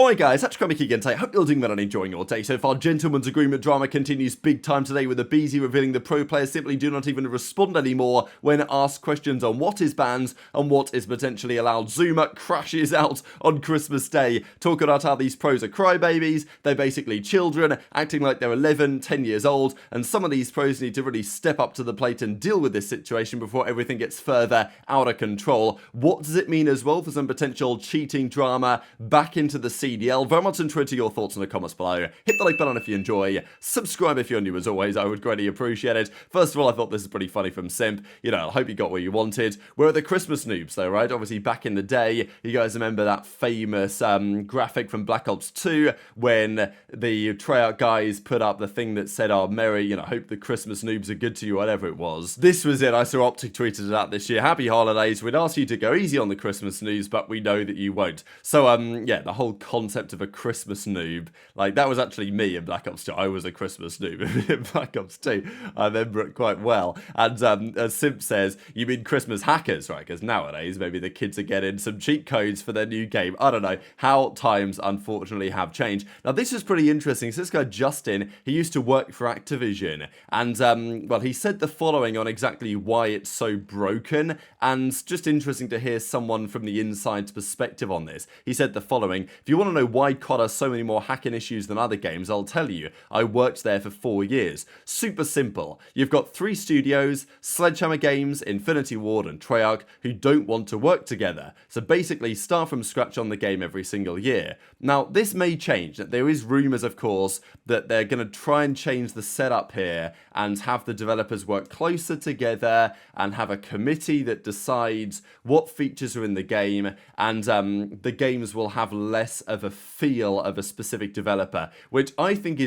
Alright guys, that's Scrappy again today. Hope you're doing well and enjoying your day so far. Gentleman's agreement drama continues big time today with aBeZy revealing the pro players simply do not even respond anymore when asked questions on what is banned and what is potentially allowed. ZooMaa crashes out on Christmas Day, talking about how these pros are crybabies, they're basically children, acting like they're 11, 10 years old, and some of these pros need to really step up to the plate and deal with this situation before everything gets further out of control. What does it mean as well for some potential cheating drama back into the CDL? Very much interested your thoughts in the comments below. Hit the like button if you enjoy. Subscribe if you're new as always. I would greatly appreciate it. First of all, I thought this is pretty funny from Simp. You know, I hope you got what you wanted. Where are the Christmas noobs though, right? Obviously back in the day, you guys remember that famous graphic from Black Ops 2 when the Treyarch guys put up the thing that said, oh, Merry, you know, hope the Christmas noobs are good to you, whatever it was. This was it. I saw OpTic tweeted it out this year. Happy holidays. We'd ask you to go easy on the Christmas noobs, but we know that you won't. So, yeah, the whole concept of a Christmas noob, like that was actually me in Black Ops 2. I was a Christmas noob in Black Ops 2. I remember it quite well. And as Simp says, you mean Christmas hackers, right? Because nowadays maybe the kids are getting some cheat codes for their new game. I don't know how times unfortunately have changed. Now this is pretty interesting. So this guy Justin, he used to work for Activision, and well, he said the following on exactly why it's so broken, and just interesting to hear someone from the inside's perspective on this. He said the following: if you want to know why COD has so many more hacking issues than other games, I'll tell you. I worked there for 4 years. Super simple. You've got 3 studios, Sledgehammer Games, Infinity Ward and Treyarch, who don't want to work together. So basically start from scratch on the game every single year. Now this may change. There is rumours, of course, that they're going to try and change the setup here and have the developers work closer together and have a committee that decides what features are in the game, and the games will have less of a feel of a specific developer, which I think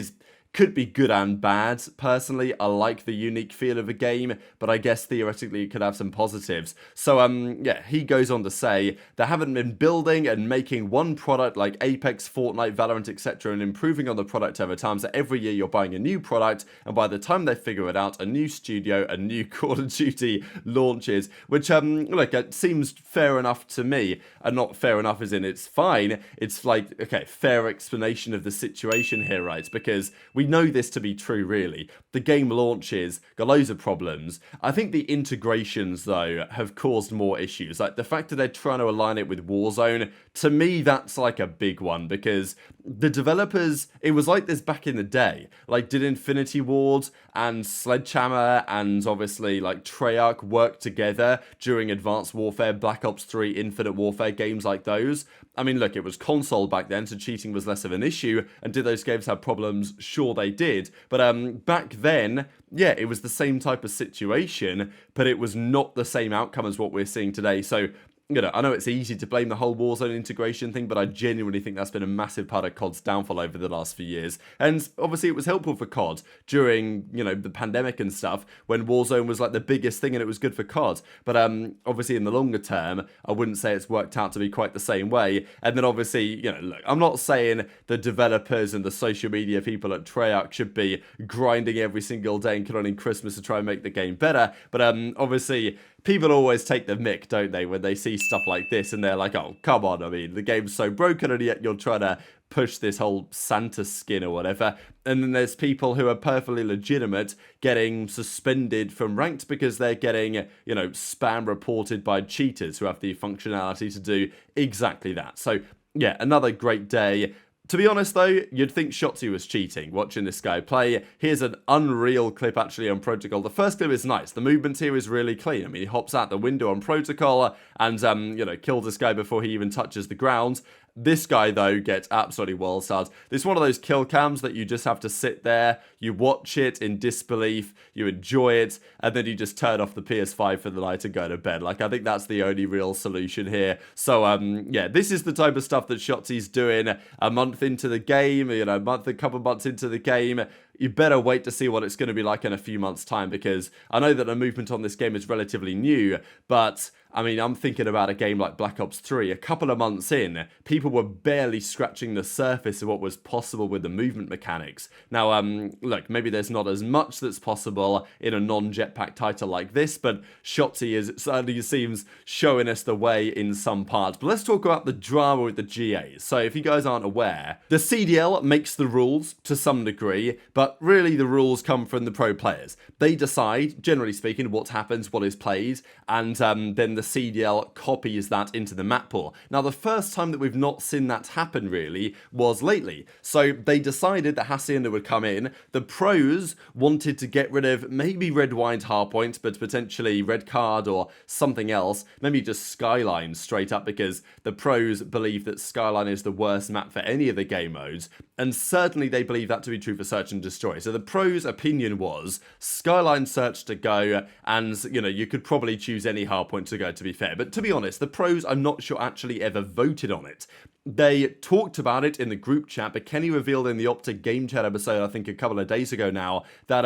could be good and bad. Personally, I like the unique feel of a game, but I guess theoretically it could have some positives. So, yeah, he goes on to say, they haven't been building and making one product like Apex, Fortnite, Valorant, etc. and improving on the product over time. So every year you're buying a new product, and by the time they figure it out, a new studio, a new Call of Duty launches, which, look, it seems fair enough to me. And not fair enough as in it's fine. It's like, okay, fair explanation of the situation here, right? Because we know this to be true, really. The game launches, got loads of problems. I think the integrations, though, have caused more issues. Like, the fact that they're trying to align it with Warzone, to me, that's like a big one, because the developers, it was like this back in the day. Like, did Infinity Ward and Sledgehammer and obviously, like, Treyarch work together during Advanced Warfare, Black Ops 3, Infinite Warfare, games like those? I mean, look, it was console back then, so cheating was less of an issue. And did those games have problems? Sure, they did. But back then, yeah, it was the same type of situation, but it was not the same outcome as what we're seeing today. So, you know, I know it's easy to blame the whole Warzone integration thing, but I genuinely think that's been a massive part of COD's downfall over the last few years. And obviously it was helpful for COD during, you know, the pandemic and stuff, when Warzone was like the biggest thing and it was good for COD. But obviously in the longer term, I wouldn't say it's worked out to be quite the same way. And then obviously, you know, look, I'm not saying the developers and the social media people at Treyarch should be grinding every single day and killing Christmas to try and make the game better. But obviously, people always take the mick, don't they, when they see stuff like this and they're like, oh, come on, I mean, the game's so broken and yet you're trying to push this whole Santa skin or whatever. And then there's people who are perfectly legitimate getting suspended from ranked because they're getting, you know, spam reported by cheaters who have the functionality to do exactly that. So, yeah, another great day. To be honest, though, you'd think Shotzzy was cheating watching this guy play. Here's an unreal clip, actually, on Protocol. The first clip is nice. The movement here is really clean. I mean, he hops out the window on Protocol and, you know, kills this guy before he even touches the ground. This guy, though, gets absolutely wall-starred. This is one of those kill cams that you just have to sit there, you watch it in disbelief, you enjoy it, and then you just turn off the PS5 for the night and go to bed. Like, I think that's the only real solution here. So, yeah, this is the type of stuff that Shotzzy's doing a month into the game, you know, a couple months into the game. You better wait to see what it's going to be like in a few months' time, because I know that the movement on this game is relatively new, but I mean, I'm thinking about a game like Black Ops 3. A couple of months in, people were barely scratching the surface of what was possible with the movement mechanics. Now, look, maybe there's not as much that's possible in a non-jetpack title like this, but Shotzzy certainly seems showing us the way in some parts. But let's talk about the drama with the GAs. So if you guys aren't aware, the CDL makes the rules to some degree, but really the rules come from the pro players. They decide, generally speaking, what happens, what is played, and then the CDL copies that into the map pool. Now, the first time that we've not seen that happen, really, was lately. So they decided that Hacienda would come in. The pros wanted to get rid of maybe red wine hardpoint, but potentially red card or something else. Maybe just Skyline straight up, because the pros believe that Skyline is the worst map for any of the game modes. And certainly they believe that to be true for Search and Destroy. So the pros' opinion was Skyline Search to go, and, you know, you could probably choose any hardpoint to go, to be fair. But to be honest, the pros, I'm not sure actually ever voted on it. They talked about it in the group chat, but Kenny revealed in the OpTic game chat episode, I think a couple of days ago now, that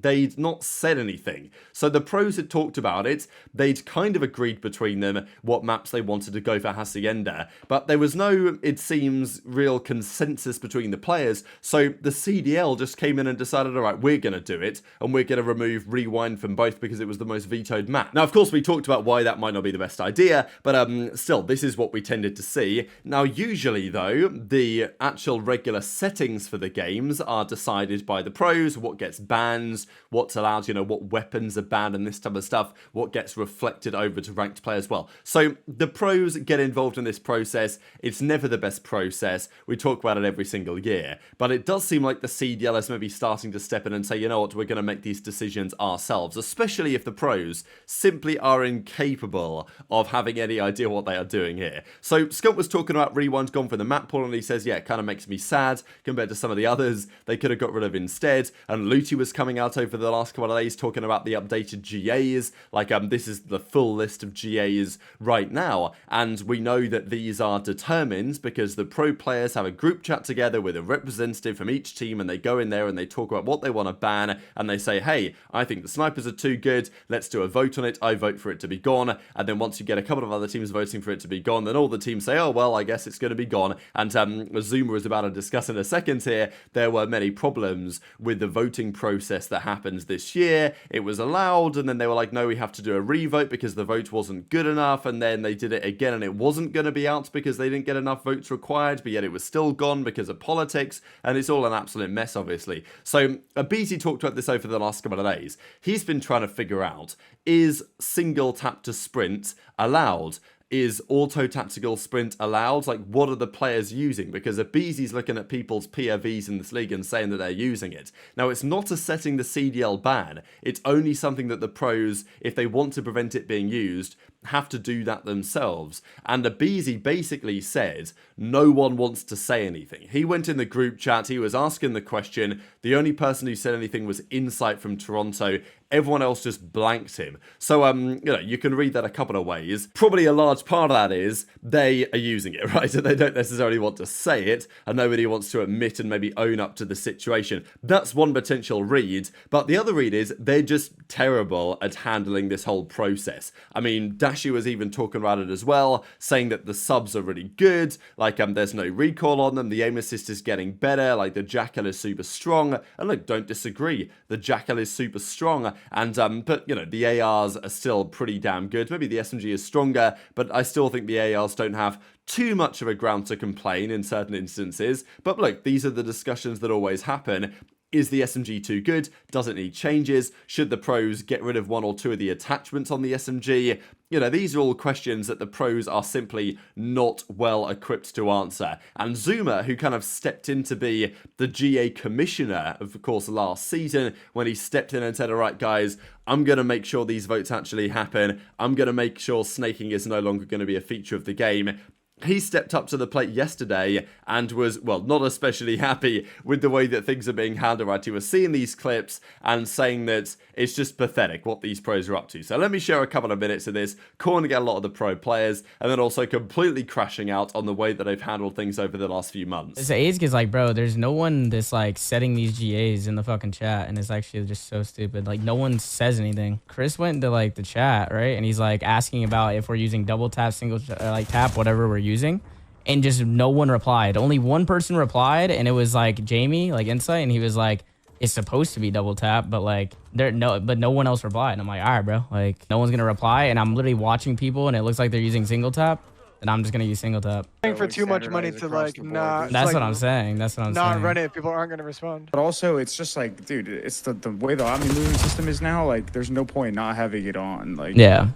they'd not said anything. So the pros had talked about it. They'd kind of agreed between them what maps they wanted to go for Hacienda, but there was no, it seems, real consensus between the players. So the CDL just came in and decided, all right, we're going to do it, and we're going to remove Rewind from both because it was the most vetoed map. Now, of course, we talked about why that might not be the best idea, but still, this is what we tended to see. Now, usually, though, the actual regular settings for the games are decided by the pros, what gets banned, what's allowed, you know, what weapons are banned and this type of stuff, what gets reflected over to ranked play as well. So the pros get involved in this process. It's never the best process. We talk about it every single year, but it does seem like the CDL is maybe starting to step in and say, you know what, we're going to make these decisions ourselves, especially if the pros simply are incapable of having any idea what they are doing here. So Scott was talking about Rewind's gone for the map pool, and he says, yeah, it kind of makes me sad compared to some of the others they could have got rid of instead. And Looty was coming out over the last couple of days talking about the updated GAs, like this is the full list of GAs right now, and we know that these are determined because the pro players have a group chat together with a representative from each team, and they go in there and they talk about what they want to ban, and they say, hey, I think the snipers are too good, let's do a vote on it, I vote for it to be gone. And then once you get a couple of other teams voting for it to be gone, then all the teams say, oh well, I guess it's going to be gone. And as ZooMaa is about to discuss in a second here, there were many problems with the voting process that happened this year. It was allowed, and then they were like, no, we have to do a revote because the vote wasn't good enough, and then they did it again and it wasn't going to be out because they didn't get enough votes required, but yet it was still gone because of politics, and it's all an absolute mess, obviously. So aBeZy talked about this over the last couple of days. He's been trying to figure out, is single tap to sprint allowed? Is auto tactical sprint allowed? Like, what are the players using? Because aBeZy's looking at people's POVs in this league and saying that they're using it. Now, it's not a setting the CDL ban. It's only something that the pros, if they want to prevent it being used, have to do that themselves. And aBeZy basically said no one wants to say anything. He went in the group chat, he was asking the question, the only person who said anything was Insight from Toronto. Everyone else just blanked him. So, you know, you can read that a couple of ways. Probably a large part of that is they are using it, right? So they don't necessarily want to say it, and nobody wants to admit and maybe own up to the situation. That's one potential read, but the other read is they're just terrible at handling this whole process. I mean, Dashy was even talking about it as well, saying that the subs are really good, like there's no recoil on them, the aim assist is getting better, like the Jackal is super strong, and look, don't disagree, the Jackal is super strong. And but you know, the ARs are still pretty damn good. Maybe the SMG is stronger, but I still think the ARs don't have too much of a ground to complain in certain instances. But look, these are the discussions that always happen. Is the SMG too good? Does it need changes? Should the pros get rid of one or two of the attachments on the SMG? You know, these are all questions that the pros are simply not well equipped to answer. And ZooMaa, who kind of stepped in to be the GA commissioner, of course, last season, when he stepped in and said, all right, guys, I'm going to make sure these votes actually happen. I'm going to make sure snaking is no longer going to be a feature of the game. he stepped up to the plate yesterday and was, well, not especially happy with the way that things are being handled, right? He was seeing these clips and saying that it's just pathetic what these pros are up to. So let me share a couple of minutes of this, calling out a lot of the pro players, and then also completely crashing out on the way that they've handled things over the last few months. This A's is like, bro, there's no one that's like setting these GAs in the fucking chat, and it's actually just so stupid. Like, no one says anything. Chris went into like the chat, right? And he's like asking about if we're using double tap, single like tap, whatever we're using, and just no one replied. Only one person replied, and it was like Jamie, like Insight, and he was like, it's supposed to be double tap, but like no one else replied. And I'm like, all right, bro, like no one's gonna reply, and I'm literally watching people and it looks like they're using single tap, and I'm just gonna use single tap. Paying for too much money to like not. That's like, what I'm saying. That's what I'm saying. Not run it. People aren't gonna respond. But also, it's just like, dude, it's the way the Omni moving system is now. Like, there's no point not having it on. Like, yeah.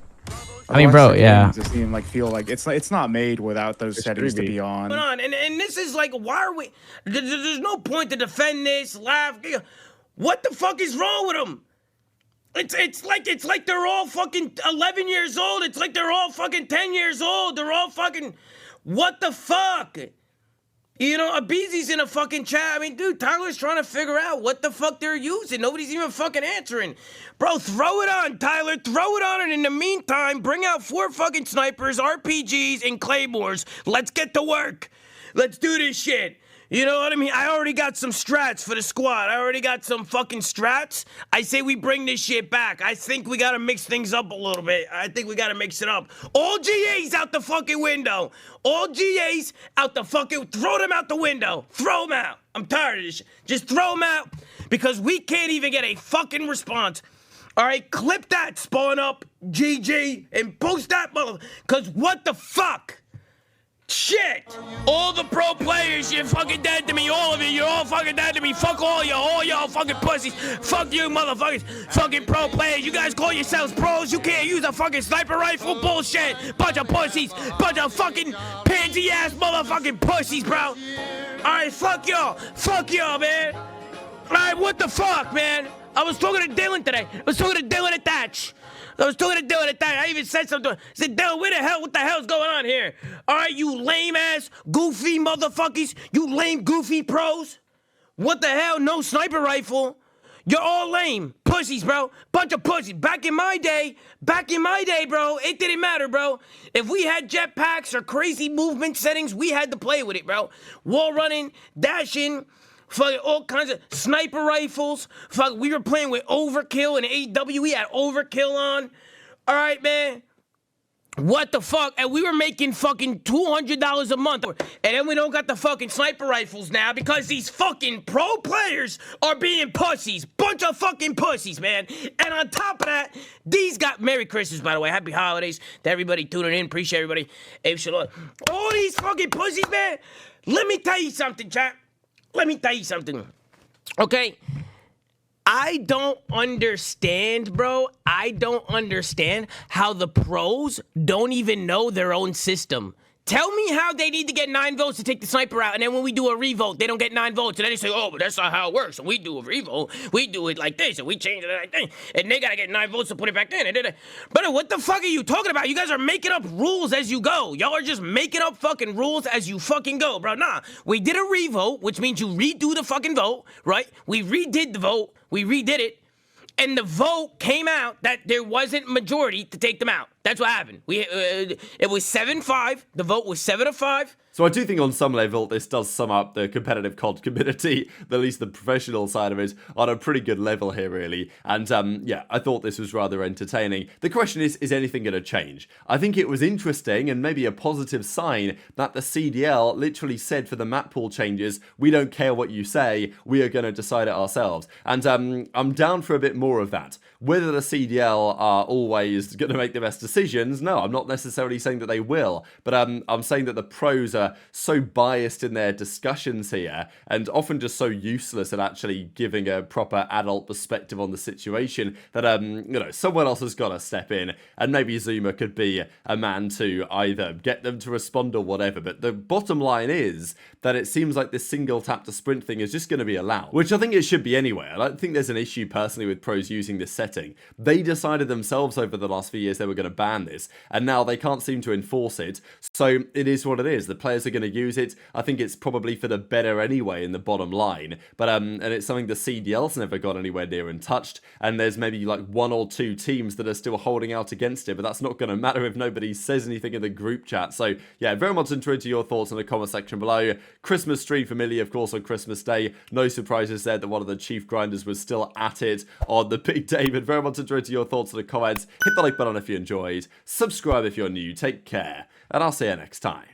I mean, bro, yeah. It doesn't even like feel like it's not made without those settings to be on. And this is like, why are we? There's no point to defend this. Laugh. What the fuck is wrong with them? It's like they're all fucking 11 years old. It's like they're all fucking 10 years old. They're all fucking. What the fuck? You know, aBeZy's in a fucking chat. I mean, dude, Tyler's trying to figure out what the fuck they're using. Nobody's even fucking answering. Bro, throw it on, Tyler. Throw it on, and in the meantime, bring out 4 fucking snipers, RPGs, and claymores. Let's get to work. Let's do this shit. You know what I mean? I already got some strats for the squad. I already got some fucking strats. I say we bring this shit back. I think we gotta mix things up a little bit. I think we gotta mix it up. All GAs out the fucking window. All GAs out the fucking... Throw them out the window. Throw them out. I'm tired of this shit. Just throw them out because we can't even get a fucking response. All right? Clip that, spawn up, GG, and post that mother... Because what the fuck? Shit! All the pro players, you're fucking dead to me. All of you, you're all fucking dead to me. Fuck all y'all fucking pussies. Fuck you, motherfuckers. Fucking pro players. You guys call yourselves pros. You can't use a fucking sniper rifle. Bullshit. Bunch of pussies. Bunch of fucking pansy ass motherfucking pussies, bro. Alright, fuck y'all. Fuck y'all, man. Alright, what the fuck, man? I was talking to Dylan today. I was talking to Dylan at Thatch. I even said something. I said, Dylan, what the hell's going on here? All right, you lame-ass, goofy motherfuckers. You lame, goofy pros. What the hell? No sniper rifle. You're all lame. Pussies, bro. Bunch of pussies. Back in my day, bro, it didn't matter, bro. If we had jetpacks or crazy movement settings, we had to play with it, bro. Wall running, dashing, fucking all kinds of sniper rifles. Fuck, we were playing with overkill and AW. We had overkill on. All right, man. What the fuck? And we were making fucking $200 a month. And then we don't got the fucking sniper rifles now because these fucking pro players are being pussies. Bunch of fucking pussies, man. And on top of that, these got... Merry Christmas, by the way. Happy holidays to everybody tuning in. Appreciate everybody. All these fucking pussies, man. Let me tell you something, chat. Let me tell you something, okay? I don't understand, bro. I don't understand how the pros don't even know their own system. Tell me how they need to get 9 votes to take the sniper out, and then when we do a revote, they don't get 9 votes, and then they say, oh, but that's not how it works, and we do a revote, we do it like this, and we change it like that, and they gotta get 9 votes to put it back in. Brother, what the fuck are you talking about? You guys are making up rules as you go. Y'all are just making up fucking rules as you fucking go, bro. Nah, we did a revote, which means you redo the fucking vote, right? We redid the vote, we redid it, and the vote came out that there wasn't majority to take them out. That's what happened. It was 7-5. The vote was 7-5. So I do think on some level this does sum up the competitive COD community, at least the professional side of it, on a pretty good level here, really. And yeah, I thought this was rather entertaining. The question is anything going to change? I think it was interesting and maybe a positive sign that the CDL literally said for the map pool changes, we don't care what you say, we are going to decide it ourselves. And I'm down for a bit more of that. Whether the CDL are always going to make the best decisions, no, I'm not necessarily saying that they will, but I'm saying that the pros are are so biased in their discussions here, and often just so useless at actually giving a proper adult perspective on the situation, that you know, someone else has got to step in, and maybe ZooMaa could be a man to either get them to respond or whatever. But the bottom line is that it seems like this single tap to sprint thing is just going to be allowed, which I think it should be anyway. I don't think there's an issue personally with pros using this setting. They decided themselves over the last few years they were going to ban this, and now they can't seem to enforce it. So it is what it is. The players are going to use it. I think it's probably for the better anyway in the bottom line. But and it's something the CDL's never got anywhere near and touched. And there's maybe like 1 or 2 teams that are still holding out against it. But that's not going to matter if nobody says anything in the group chat. So yeah, very much interested to your thoughts in the comment section below. Christmas stream for Millie, of course, on Christmas Day. No surprises there that one of the chief grinders was still at it on the big day. But very much interested to your thoughts in the comments. Hit the like button if you enjoyed. Subscribe if you're new. Take care. And I'll see you next time.